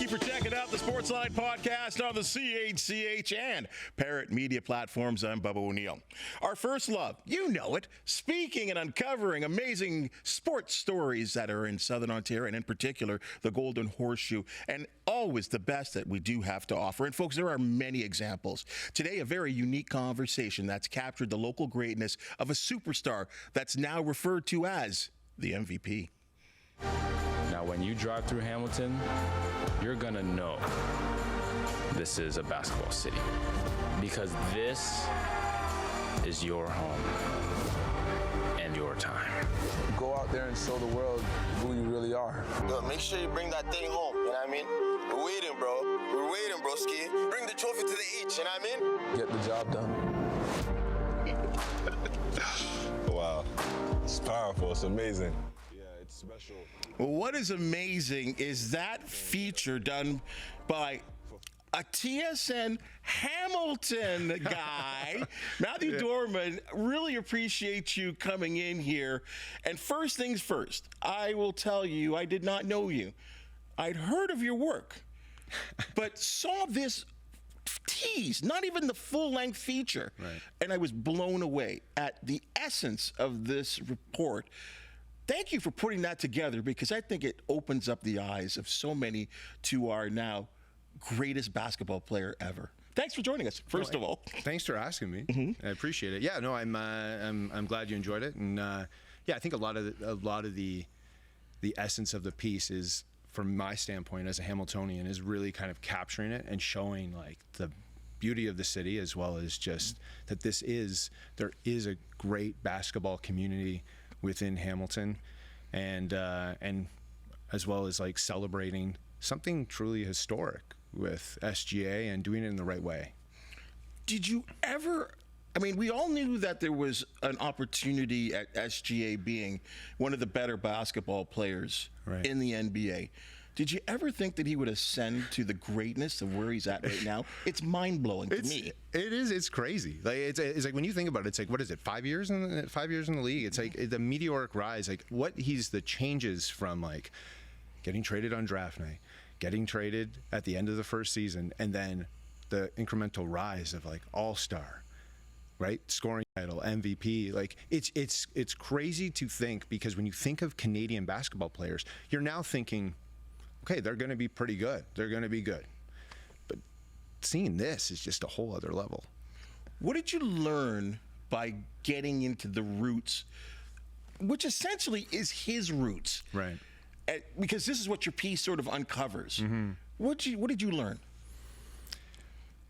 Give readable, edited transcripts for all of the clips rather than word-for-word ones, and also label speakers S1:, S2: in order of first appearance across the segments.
S1: for checking out the Sportsline Podcast on the CHCH and Parrot Media platforms. I'm Bubba O'Neill. Our first love, you know it, speaking and uncovering amazing sports stories that are in Southern Ontario, and in particular, the Golden Horseshoe, and always the best that we do have to offer. And folks, there are many examples. Today, a very unique conversation that's captured the local greatness of a superstar that's now referred to as the MVP.
S2: Now, when you drive through Hamilton, you're gonna know this is a basketball city, because this is your home and your time.
S3: Go out there and show the world who you really are.
S4: Yo, make sure you bring that thing home, you know what I mean? We're waiting, bro. We're waiting, broski. Bring the trophy to the H, you know what I mean?
S3: Get the job done.
S5: Wow. It's powerful. It's amazing. Yeah, it's special.
S1: What is amazing is that feature done by a TSN Hamilton guy. Matthew Dorman, really appreciate you coming in here. And first things first, I will tell you, I did not know you. I'd heard of your work, but saw this tease, not even the full-length feature.
S6: Right.
S1: And I was blown away at the essence of this report. Thank you for putting that together, because I think it opens up the eyes of so many to our now greatest basketball player ever. Thanks for joining us, first of all.
S6: Thanks for asking me. I appreciate it. Yeah, no, I'm glad you enjoyed it, and yeah, I think a lot of the essence of the piece is, from my standpoint as a Hamiltonian, is really kind of capturing it and showing like the beauty of the city, as well as just that there is a great basketball community within Hamilton, and as well as like celebrating something truly historic with SGA and doing it in the right way.
S1: Did you ever, I mean, we all knew that there was an opportunity at SGA being one of the better basketball players in the NBA. Did you ever think that he would ascend to the greatness of where he's at right now? It's mind-blowing to me.
S6: It is. It's crazy. Like it's like when you think about it, it's like, what is it? 5 years in the league. It's like the meteoric rise. Like the changes from like getting traded on draft night, getting traded at the end of the first season, and then the incremental rise of like all-star, right? Scoring title, MVP. Like it's crazy to think, because when you think of Canadian basketball players, you're now thinking, okay, they're going to be pretty good. They're going to be good. But seeing this is just a whole other level.
S1: What did you learn by getting into the roots, which essentially is his roots?
S6: Right.
S1: Because this is what your piece sort of uncovers. What did you learn?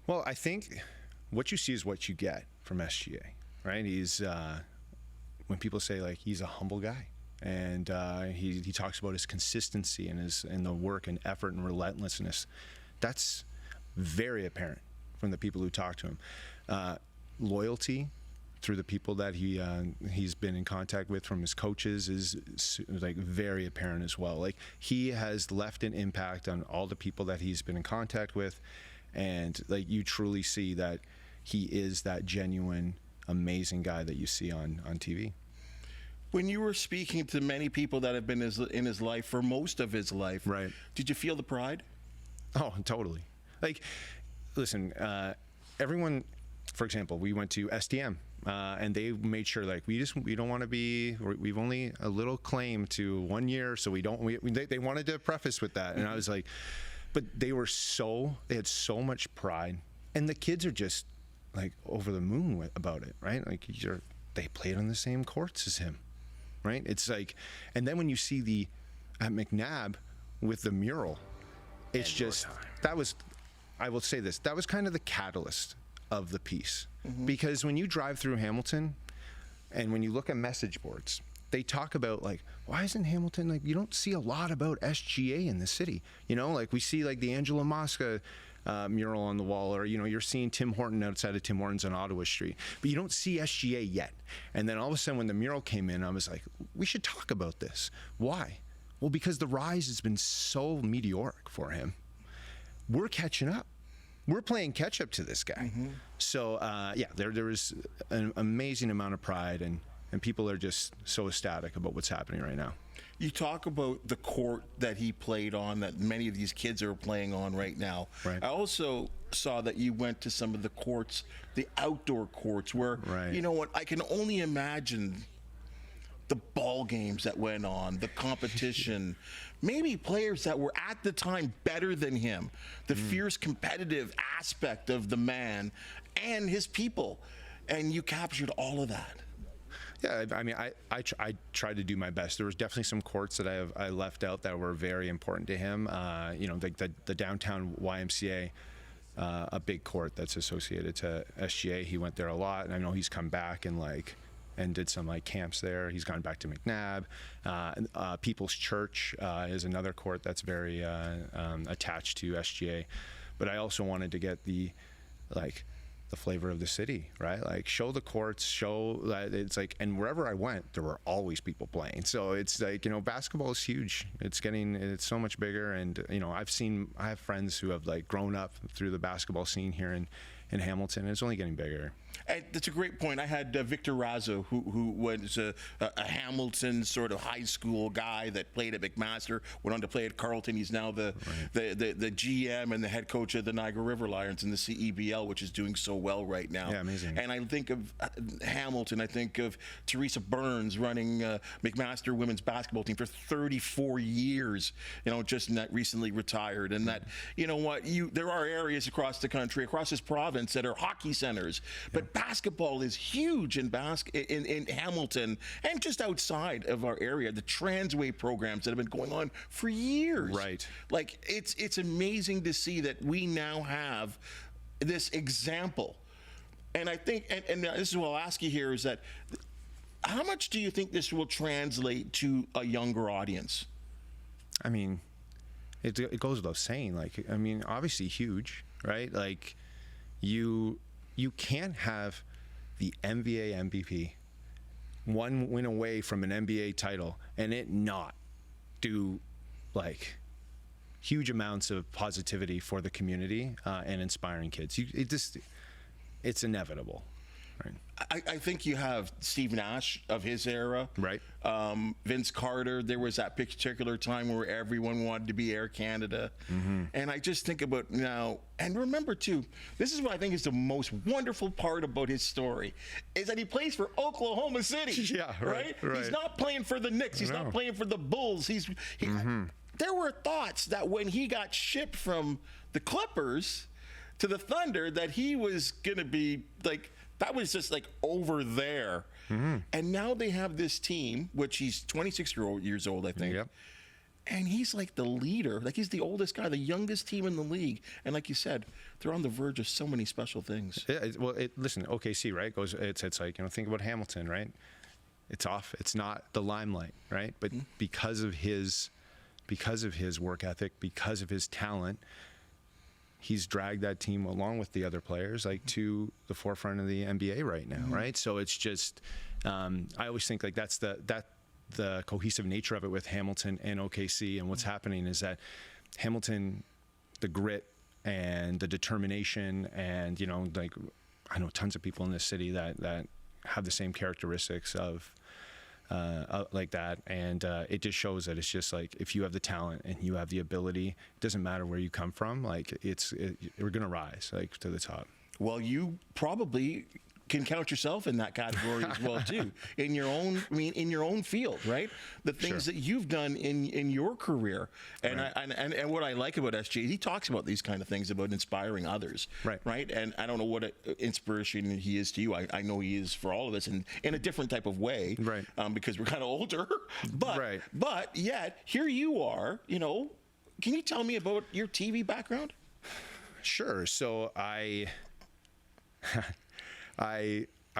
S6: Well, I think what you see is what you get from SGA, right? He's, when people say like he's a humble guy, and he talks about his consistency and the work and effort and relentlessness. That's very apparent from the people who talk to him. Loyalty through the people that he's been in contact with, from his coaches, is like very apparent as well. Like, he has left an impact on all the people that he's been in contact with, and like you truly see that he is that genuine, amazing guy that you see on TV.
S1: When you were speaking to many people that have been in his life for most of his life,
S6: right?
S1: Did you feel the pride?
S6: Oh, totally. Like, listen, everyone, for example, we went to SDM, and they made sure, like, we don't want to be, we've only a little claim to 1 year, so they wanted to preface with that. And I was like, but they had so much pride, and the kids are just like over the moon about it, right? Like, they played on the same courts as him. Right? It's like, and then when you see at McNabb with the mural, it's just, I will say this, that was kind of the catalyst of the piece. Because when you drive through Hamilton, and when you look at message boards, they talk about like, why isn't Hamilton, like, you don't see a lot about SGA in the city. You know, like we see like the Angela Mosca mural on the wall, or, you know, you're seeing Tim Horton outside of Tim Hortons on Ottawa Street, but you don't see SGA yet. And then all of a sudden when the mural came in, I was like, we should talk about this. Why? Well, because the rise has been so meteoric for him. We're catching up. We're playing catch up to this guy. So yeah, there was an amazing amount of pride, and and people are just so ecstatic about what's happening right now.
S1: You talk about the court that he played on, that many of these kids are playing on right now.
S6: Right.
S1: I also saw that you went to some of the courts, the outdoor courts, where,
S6: Right.
S1: you know what, I can only imagine the ball games that went on, the competition, maybe players that were at the time better than him, the fierce competitive aspect of the man and his people. And you captured all of that.
S6: Yeah, I mean, I tried to do my best. There was definitely some courts that I left out that were very important to him. You know, the downtown YMCA, a big court that's associated to SGA. He went there a lot, and I know he's come back and did some camps there. He's gone back to McNabb. People's Church is another court that's very attached to SGA. But I also wanted to get the flavor of the city, right? Like, show the courts, show that it's like, and wherever I went, there were always people playing. So it's like, you know, basketball is huge. It's so much bigger. And, you know, I have friends who have grown up through the basketball scene here in Hamilton, and it's only getting bigger.
S1: And that's a great point. I had Victor Razzo, who was a Hamilton sort of high school guy that played at McMaster, went on to play at Carleton. He's now the GM and the head coach of the Niagara River Lions in the CEBL, which is doing so well right now.
S6: Yeah, amazing.
S1: And I think of Hamilton. I think of Teresa Burns running McMaster women's basketball team for 34 years. You know, just recently retired. And that, you know what, there are areas across the country, across this province, that are hockey centers, but basketball is huge in Hamilton and just outside of our area. The Transway programs that have been going on for years.
S6: Right.
S1: Like, it's amazing to see that we now have this example. And I think, and this is what I'll ask you here, is that how much do you think this will translate to a younger audience?
S6: I mean, it goes without saying. I mean, obviously huge, right? Like, you can't have the NBA MVP, one win away from an NBA title, and it not do huge amounts of positivity for the community and inspiring kids. It's inevitable. Right.
S1: I think you have Steve Nash of his era.
S6: Right.
S1: Vince Carter. There was that particular time where everyone wanted to be Air Canada. Mm-hmm. And I just think about now, and remember too, this is what I think is the most wonderful part about his story, is that he plays for Oklahoma City.
S6: Yeah, right.
S1: He's not playing for the Knicks. He's not playing for the Bulls. There were thoughts that when he got shipped from the Clippers to the Thunder, that he was going to be that was just over there. Mm-hmm. And now they have this team, which he's 26 years old, I think. Yep. And he's the leader. He's the oldest guy, the youngest team in the league. And like you said, they're on the verge of so many special things.
S6: Yeah, listen, OKC, right? Think about Hamilton, right? It's off. It's not the limelight, right? But because of his work ethic, because of his talent, he's dragged that team along with the other players to the forefront of the NBA right now, right? So it's just, I always think that's the cohesive nature of it with Hamilton and OKC, and what's happening is that Hamilton, the grit and the determination, and I know tons of people in this city that have the same characteristics of like that, and it just shows that it's just if you have the talent and you have the ability, it doesn't matter where you come from, we're gonna rise to the top.
S1: Well, you probably can count yourself in that category as well too, in your own field, right? The things that you've done in your career, and right. and what I like about SGA, he talks about these kind of things, about inspiring others, right? And I don't know what inspiration he is to you. I know he is for all of us, in a different type of way,
S6: right?
S1: Because we're kind of older, but yet here you are. Can you tell me about your TV background?
S6: Sure. So I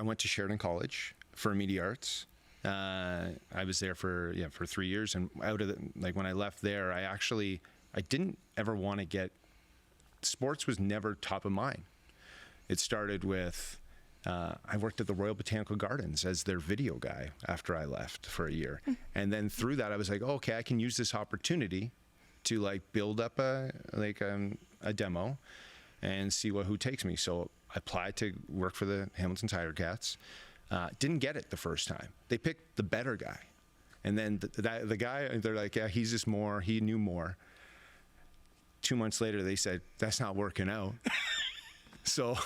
S6: went to Sheridan College for media arts. I was there for 3 years, and out of when I left there, I didn't ever want to get, sports was never top of mind. It started with I worked at the Royal Botanical Gardens as their video guy after I left for a year, and then through that I was like, okay, I can use this opportunity to build up a demo and see who takes me. So I applied to work for the Hamilton Tiger Cats. didn't get it the first time. They picked the better guy. And then the guy, they're like, yeah, he knew more. 2 months later, they said, that's not working out. So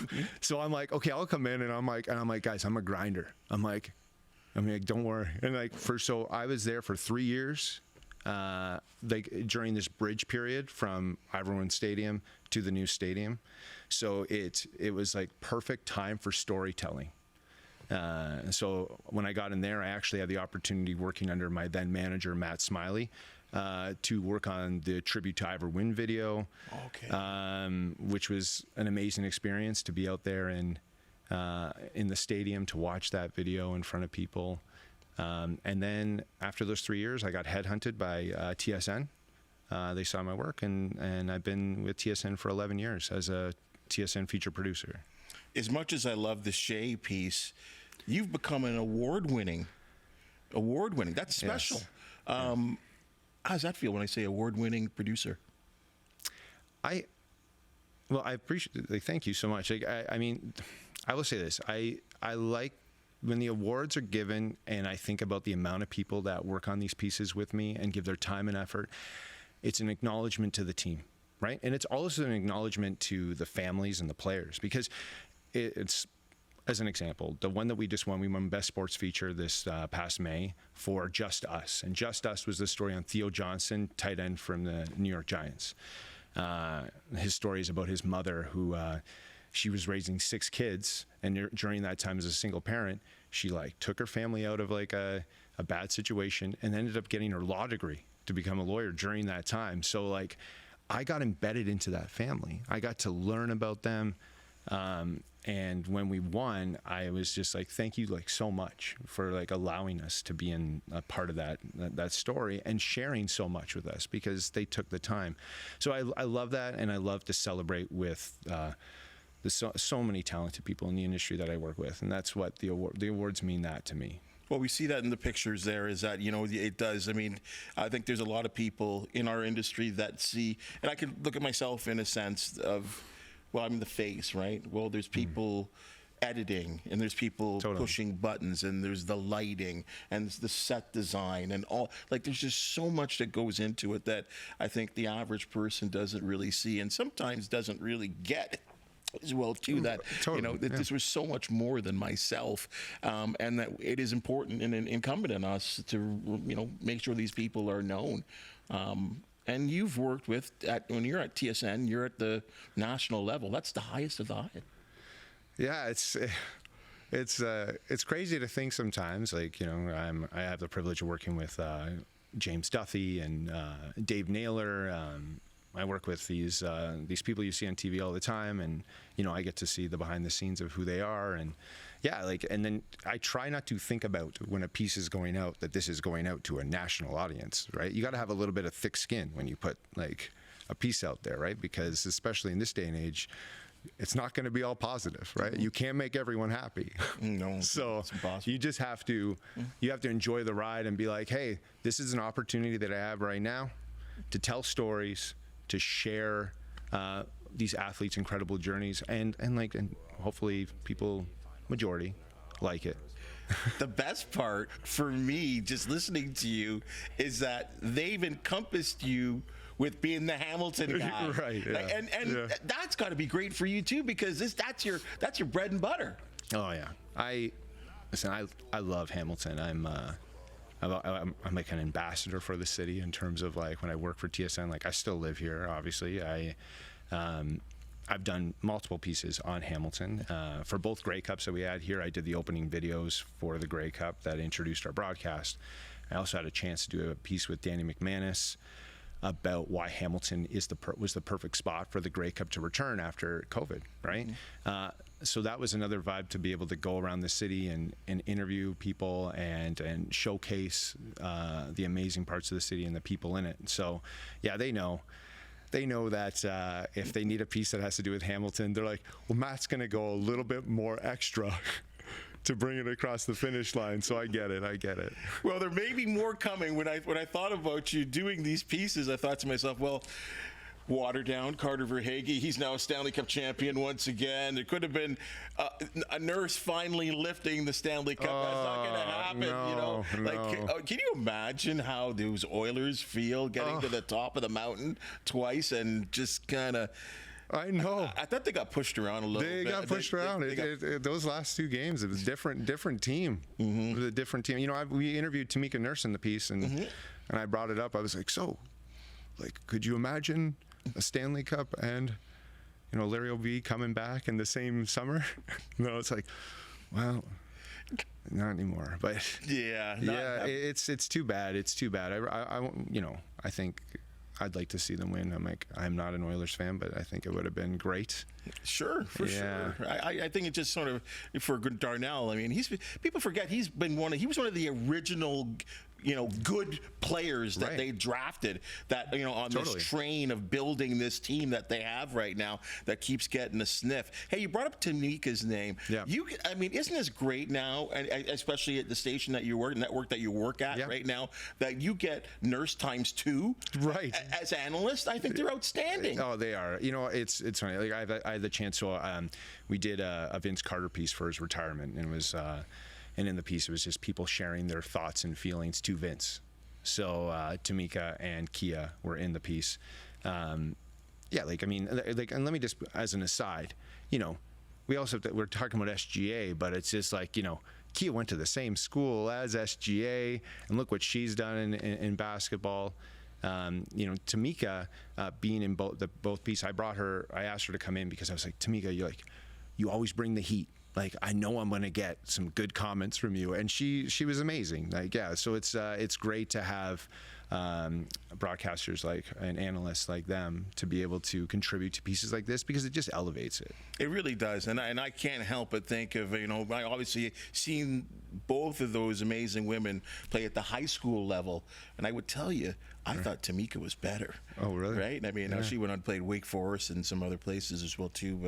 S6: I'm like, okay, I'll come in, and I'm like, guys, I'm a grinder. I'm like, don't worry. And so I was there for 3 years, during this bridge period from Ivor Stadium to the new stadium. So it was like perfect time for storytelling. So when I got in there, I actually had the opportunity, working under my then manager, Matt Smiley, to work on the Tribute to Ivor Wynn video, which was an amazing experience to be out there in the stadium to watch that video in front of people. And then after those 3 years, I got headhunted by TSN. They saw my work, and I've been with TSN for 11 years as a TSN feature producer.
S1: As much as I love the Shai piece, you've become an award-winning. That's special.
S6: Yes.
S1: How does that feel when I say award-winning producer?
S6: I appreciate it. Thank you so much. I mean, I will say this. I like when the awards are given, and I think about the amount of people that work on these pieces with me and give their time and effort. It's an acknowledgement to the team, right? And it's also an acknowledgement to the families and the players, because it's, as an example, the one that we won Best Sports Feature this past May for Just Us. And Just Us was the story on Theo Johnson, tight end from the New York Giants. His story is about his mother, who she was raising 6 kids, and during that time as a single parent, she took her family out of a bad situation and ended up getting her law degree to become a lawyer during that time. So I got embedded into that family. I got to learn about them. And when we won, I was just thank you so much for allowing us to be in a part of that story and sharing so much with us, because they took the time. So I love that, and I love to celebrate with so many talented people in the industry that I work with, and that's what the awards mean that to me.
S1: Well, we see that in the pictures there, is that, it does. I mean, I think there's a lot of people in our industry that see, and I can look at myself in a sense of, well, I'm the face, right? Well, there's people editing, and there's people pushing buttons, and there's the lighting, and the set design, and all. There's just so much that goes into it that I think the average person doesn't really see, and sometimes doesn't really get as well too, that this was so much more than myself, and that it is important and incumbent on us to make sure these people are known. And you've worked with, when you're at TSN, you're at the national level. That's the highest of the high.
S6: Yeah, it's crazy to think sometimes. I have the privilege of working with James Duthie and Dave Naylor. I work with these people you see on TV all the time, and I get to see the behind the scenes of who they are, and and then I try not to think about, when a piece is going out, that this is going out to a national audience, right? You got to have a little bit of thick skin when you put a piece out there, right? Because especially in this day and age, it's not going to be all positive, right? You can't make everyone happy.
S1: No,
S6: so
S1: it's impossible.
S6: You just have to enjoy the ride and be like, hey, this is an opportunity that I have right now to tell stories, to share these athletes' incredible journeys, and hopefully people, majority, like it.
S1: The best part for me, just listening to you, is that they've encompassed you with being the Hamilton guy,
S6: right? Yeah.
S1: And that's got to be great for you too, because that's your bread and butter.
S6: Oh yeah, I love Hamilton. I'm like an ambassador for the city in terms of when I work for TSN. I still live here, obviously. I've done multiple pieces on Hamilton for both Grey Cups that we had here. I did the opening videos for the Grey Cup that introduced our broadcast. I also had a chance to do a piece with Danny McManus about why Hamilton was the perfect spot for the Grey Cup to return after COVID, right? Mm-hmm. So that was another vibe, to be able to go around the city and interview people and showcase the amazing parts of the city and the people in it. So yeah, they know that if they need a piece that has to do with Hamilton, they're like, well, Matt's going to go a little bit more extra to bring it across the finish line. So I get it.
S1: Well, there may be more coming. When I thought about you doing these pieces, I thought to myself, well, water down. Carter Verhaeghe, he's now a Stanley Cup champion once again. There could have been a nurse finally lifting the Stanley Cup. That's not going to happen, you know. Like, can you imagine how those Oilers feel getting to the top of the mountain twice and just kind of...
S6: I know.
S1: I thought they got pushed around a little bit.
S6: They got pushed around. Those last two games, it was different team. It was a different team. You know, we interviewed Tamika Nurse in the piece, and I brought it up. I was like, so, like, could you imagine a Stanley Cup and, you know, Larry O'B coming back in the same summer? No, it's like, well, not anymore. But it's too bad. It's too bad. I you know, I think I'd like to see them win. I'm not an Oilers fan, but I think it would have been great.
S1: Sure, for sure. I think it just sort of, for Darnell, I mean, people forget he was one of the original, you know, good players that they drafted, that, you know, on this train of building this team that they have right now that keeps getting a sniff. Hey, you brought up Tamika's name. Yeah. I mean, isn't this great now, especially at the station that you work, network that you work at right now, that you get Nurse times 2 as analysts? I think they're outstanding.
S6: Oh, they are. You know, it's funny. Like I had the chance. So we did a Vince Carter piece for his retirement, and it was. And in the piece, it was just people sharing their thoughts and feelings to Vince. So Tamika and Kia were in the piece. Yeah, like, I mean, like, and let me just, as an aside, you know, we also we're talking about SGA, but it's just like, you know, Kia went to the same school as SGA, and look what she's done in basketball. You know, Tamika being in both pieces, I asked her to come in because I was like, Tamika, you always bring the heat. Like, I know I'm going to get some good comments from you, and she was amazing. Like, yeah, so it's great to have broadcasters like and analysts like them to be able to contribute to pieces like this, because it just elevates it.
S1: It really does, and I can't help but think of, you know, I obviously seen both of those amazing women play at the high school level, and I would tell you, I thought Tamika was better.
S6: Oh, really?
S1: Right? I mean, she went on to play Wake Forest and some other places as well too,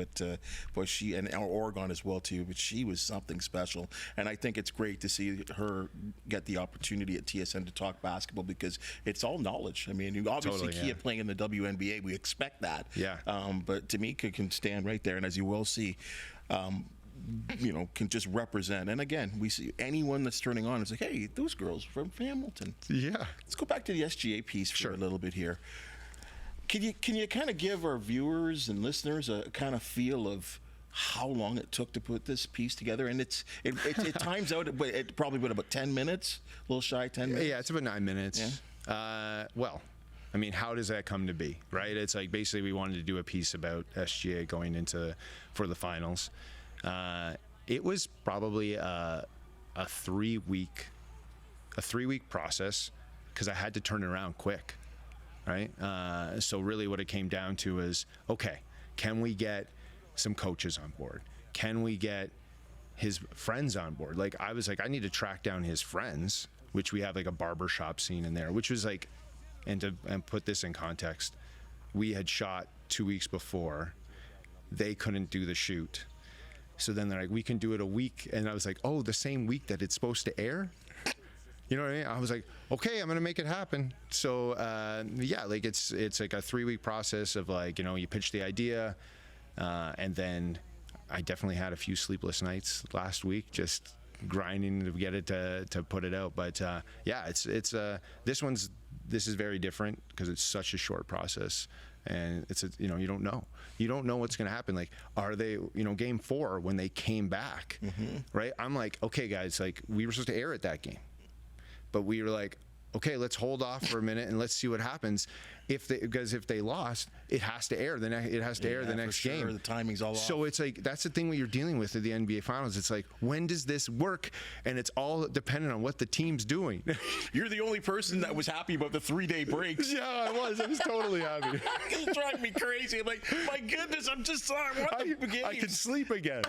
S1: but she, and Oregon as well too, but she was something special. And I think it's great to see her get the opportunity at TSN to talk basketball, because it's all knowledge. I mean, obviously Kia playing in the WNBA, we expect that. Yeah. But Tamika can stand right there, and as you will see, you know, can just represent. And again, we see anyone that's turning on, it's like, hey, those girls from Hamilton. Yeah. Let's go back to the SGA piece for a little bit here. Can you kind of give our viewers and listeners a kind of feel of how long it took to put this piece together? And it times out at probably about 10 minutes, a little shy 10 minutes.
S6: Yeah, it's about 9 minutes. Yeah. Well, I mean, how does that come to be, right? It's like, basically we wanted to do a piece about SGA going for the finals. It was probably a 3-week process, because I had to turn it around quick, right? So really what it came down to is, okay, can we get some coaches on board? Can we get his friends on board? Like, I was like, I need to track down his friends, which we have like a barbershop scene in there, which was like, and put this in context, we had shot 2 weeks before. They couldn't do the shoot. So then they're like, we can do it a week. And I was like, oh, the same week that it's supposed to air? You know what I mean? I was like, okay, I'm going to make it happen. So, yeah, like it's like a 3-week process of, like, you know, you pitch the idea. And then I definitely had a few sleepless nights last week, just grinding to get it to put it out. But yeah, this is very different because it's such a short process. And it's you know, you don't know what's going to happen. Like, are they, you know, game 4 when they came back, right? I'm like, okay, guys, like, we were supposed to air at that game, but we were like, okay, let's hold off for a minute and let's see what happens. Because if they lost, it has to air. It has to air the next game.
S1: The timing's all off.
S6: So it's like, that's the thing what you're dealing with at the NBA Finals. It's like, when does this work? And it's all dependent on what the team's doing.
S1: You're the only person that was happy about the 3-day breaks.
S6: Yeah, I was totally happy.
S1: It's driving me crazy. I'm like, my goodness, I'm just sorry.
S6: I can sleep again.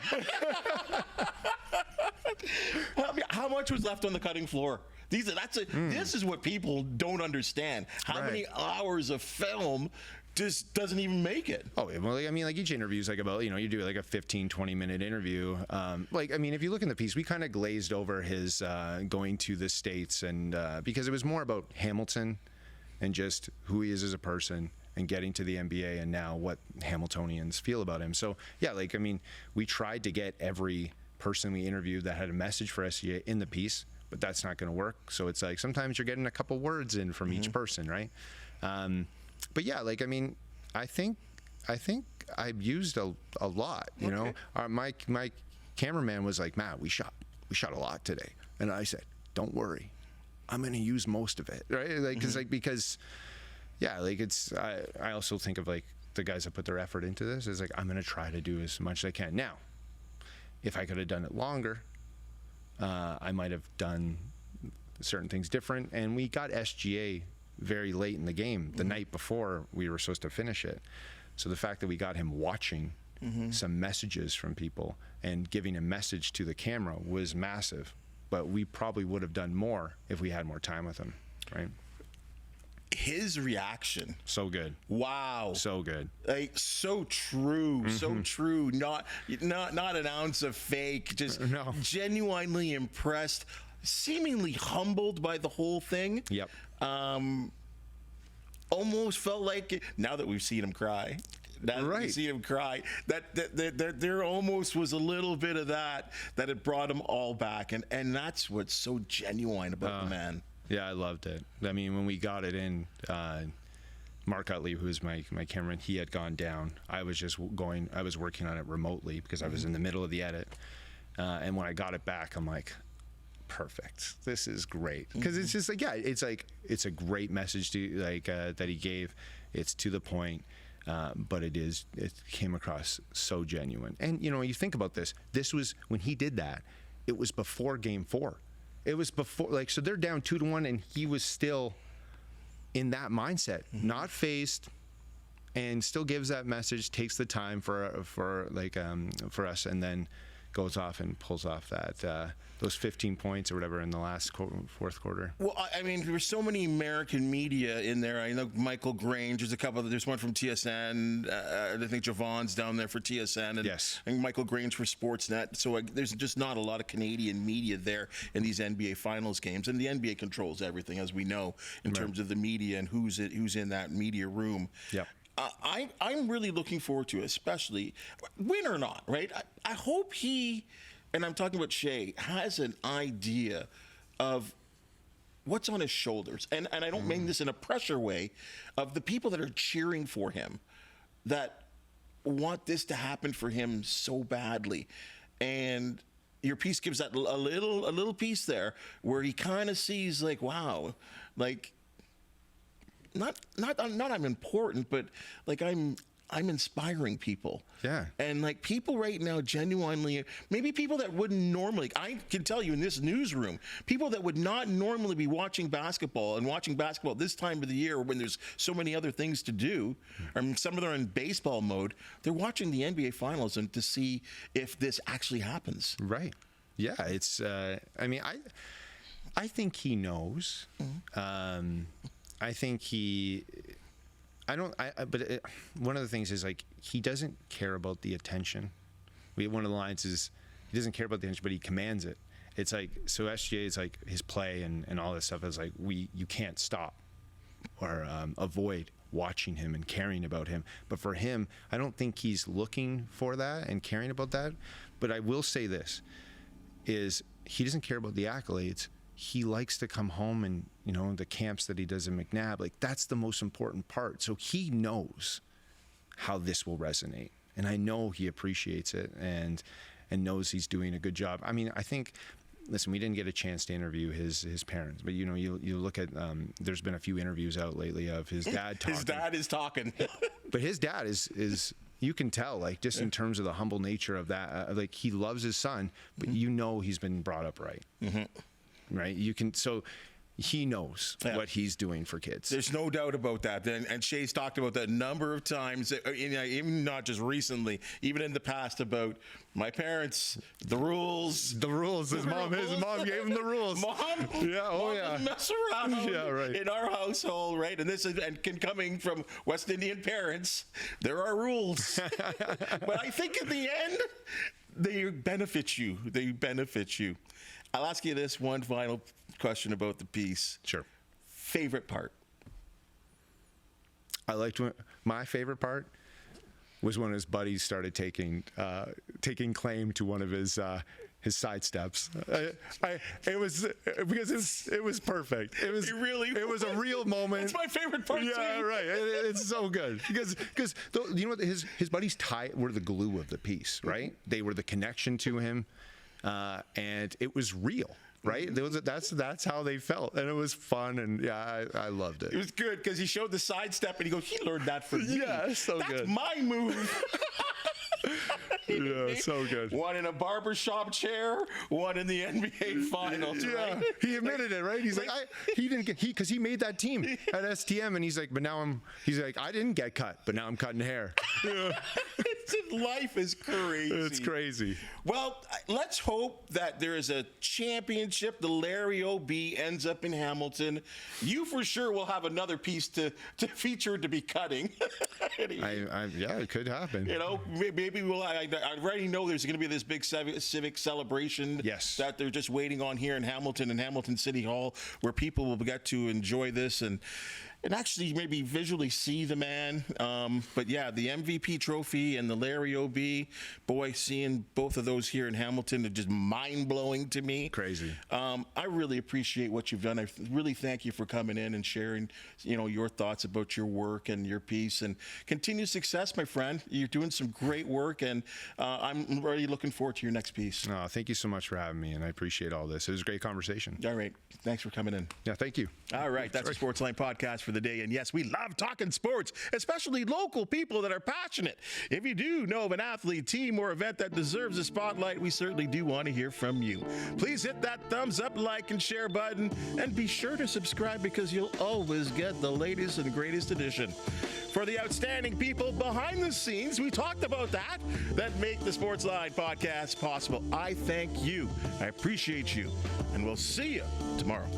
S1: How much was left on the cutting floor? This is what people don't understand. How many hours of film just doesn't even make it?
S6: Oh, well, I mean, like, each interview is like about, you know, you do like a 15-20 minute interview. Like, I mean, if you look in the piece, we kind of glazed over his going to the States, and because it was more about Hamilton and just who he is as a person, and getting to the NBA, and now what Hamiltonians feel about him. So yeah, like, I mean, we tried to get every person we interviewed that had a message for SGA in the piece, but that's not going to work. So it's like sometimes you're getting a couple words in from each person, right? But yeah, like, I mean, I think I've used a lot, you know. My cameraman was like, Matt, we shot a lot today, and I said, don't worry, I'm going to use most of it, right? Like, because yeah, like, it's, I also think of like the guys that put their effort into this is like, I'm going to try to do as much as I can. Now, if I could have done it longer, I might have done certain things different. And we got SGA very late in the game, the night before we were supposed to finish it. So the fact that we got him watching some messages from people and giving a message to the camera was massive. But we probably would have done more if we had more time with him, right?
S1: His reaction,
S6: so good.
S1: Wow,
S6: so good.
S1: Like, so true, so true. Not an ounce of fake. Just genuinely impressed, seemingly humbled by the whole thing.
S6: Yep.
S1: Almost felt like, now that we've seen him cry. You see him cry. That there almost was a little bit of that it brought him all back, and that's what's so genuine about the man.
S6: Yeah, I loved it. I mean, when we got it in, Mark Utley, who's my cameraman, he had gone down. I was working on it remotely because I was in the middle of the edit. And when I got it back, I'm like, perfect. This is great. Because it's just like, yeah, it's a great message to that he gave. It's to the point. But it came across so genuine. And, you know, you think about this. This was, when he did that, it was before Game 4. It was before, like, so they're down 2-1, and he was still in that mindset, not phased, and still gives that message, takes the time for us, and then goes off and pulls off that those 15 points or whatever in the last fourth quarter.
S1: Well, I mean, there were so many American media in there. I know Michael Grange. There's one from TSN. I think Javon's down there for TSN. And,
S6: yes.
S1: And Michael Grange for Sportsnet. So there's just not a lot of Canadian media there in these NBA Finals games. And the NBA controls everything, as we know, in terms of the media and who's in that media room.
S6: Yeah.
S1: I'm really looking forward to it, especially win or not, right? I hope he, and I'm talking about Shai, has an idea of what's on his shoulders. And I don't mean this in a pressure way, of the people that are cheering for him, that want this to happen for him so badly. And your piece gives that a little piece there where he kind of sees, like, wow, like, not I'm important, but like I'm inspiring people.
S6: Yeah.
S1: And like people right now genuinely, maybe people that wouldn't normally, I can tell you in this newsroom, people that would not normally be watching basketball this time of the year when there's so many other things to do. I mean, some of them are in baseball mode. They're watching the NBA Finals and to see if this actually happens.
S6: Right. Yeah. It's, I mean, I think he knows. I think one of the things is, like, he doesn't care about the attention. One of the lines is, he doesn't care about the attention, but he commands it. It's like, so SGA is like, his play and all this stuff is like, you can't stop or avoid watching him and caring about him. But for him, I don't think he's looking for that and caring about that. But I will say this, is he doesn't care about the accolades. He likes to come home and, you know, the camps that he does in McNabb, like, that's the most important part. So he knows how this will resonate. And I know he appreciates it and knows he's doing a good job. I mean, I think, listen, we didn't get a chance to interview his parents, but, you know, you look at, there's been a few interviews out lately of his dad talking.
S1: His dad is talking.
S6: But his dad is you can tell, like, just in terms of the humble nature of that, like, he loves his son, but you know he's been brought up right. Right? You can, so he knows what he's doing for kids.
S1: There's no doubt about that. And Shai's talked about that a number of times, even not just recently, even in the past, about my parents, the ruls. His mom gave him the rules. Mom doesn't mess around in our household, right? And this is, and coming from West Indian parents, there are rules. But I think in the end, they benefit you. I'll ask you this one final question about the piece.
S6: Sure.
S1: Favorite part?
S6: I liked my favorite part was when his buddies started taking claim to one of his side steps. It was because it was perfect. It was a real moment.
S1: It's my favorite part.
S6: Yeah, right. It's so good because you know what, his buddies were the glue of the piece, right? They were the connection to him, and it was real. Right, that's how they felt, and it was fun, and yeah, I loved it.
S1: It was good because he showed the sidestep, and he goes, "He learned that from me.
S6: Yeah, so
S1: that's
S6: good.
S1: my move."
S6: Yeah, so good.
S1: One in a barbershop chair, one in the NBA Finals.
S6: Yeah,
S1: right?
S6: he admitted it, right? He's like, because he made that team at STM, and he's like, but now he's like, I didn't get cut, but now I'm cutting hair. Yeah.
S1: Life is crazy.
S6: It's crazy.
S1: Well, let's hope that there is a championship. The Larry O.B. ends up in Hamilton. You for sure will have another piece to feature to be cutting.
S6: Yeah, it could happen.
S1: You know, maybe we'll. I already know there's going to be this big civic celebration.
S6: Yes.
S1: That they're just waiting on here in Hamilton City Hall, where people will get to enjoy this and actually maybe visually see the man. But yeah, the MVP trophy and the Larry O.B., boy, seeing both of those here in Hamilton are just mind-blowing to me.
S6: Crazy.
S1: I really appreciate what you've done. I really thank you for coming in and sharing, your thoughts about your work and your piece, and continued success, my friend. You're doing some great work, and I'm really looking forward to your next piece.
S6: Oh, thank you so much for having me, and I appreciate all this. It was a great conversation.
S1: All right. Thanks for coming in.
S6: Yeah, thank you.
S1: All right. That's the Sportsline Podcast for the day. And yes, we love talking sports, especially local people that are passionate. If you do know of an athlete, team, or event that deserves a spotlight, we certainly do want to hear from you. Please hit that thumbs up, like, and share button, and be sure to subscribe because you'll always get the latest and greatest edition. For the outstanding people behind the scenes, we talked about that make the Sportsline Podcast possible. I thank you. I appreciate you. And we'll see you tomorrow.